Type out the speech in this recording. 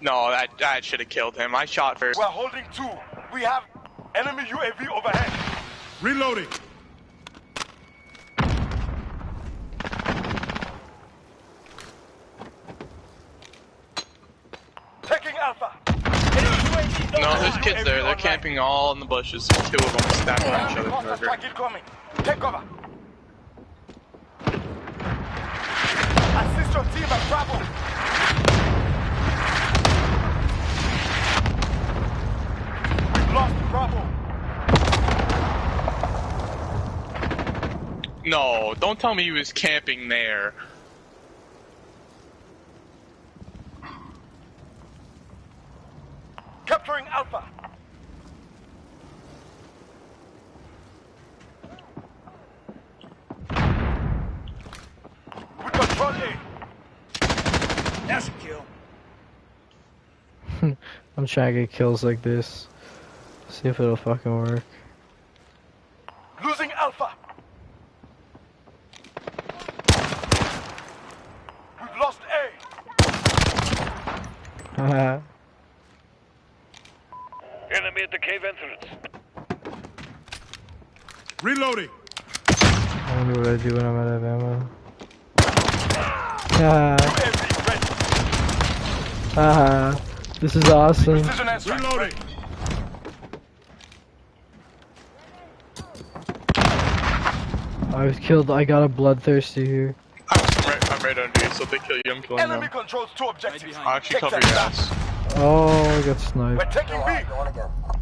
No, that should have killed him. I shot first. We're holding 2. We have enemy UAV overhead. Reloading. Taking Alpha. No, there's kids there. They're camping all in the bushes. 2 of them stacked on each other. Strike incoming. Take cover. Assist your team at Bravo. We've lost Bravo. No, don't tell me he was camping there. Capturing Alpha. We control A. That's a kill. I'm trying to get kills like this. See if it'll fucking work. Losing Alpha. We've lost A. Haha. Enemy at the cave entrance. Reloading. I wonder what I do when I'm out of ammo. Haha. Haha. This is awesome. Reloading. I was killed. I got a bloodthirsty here. I'm right under you, so if they kill you, I'm killing Enemy them. controls 2 objectives. I'll actually cover your ass. Oh, I got sniped. We're taking B.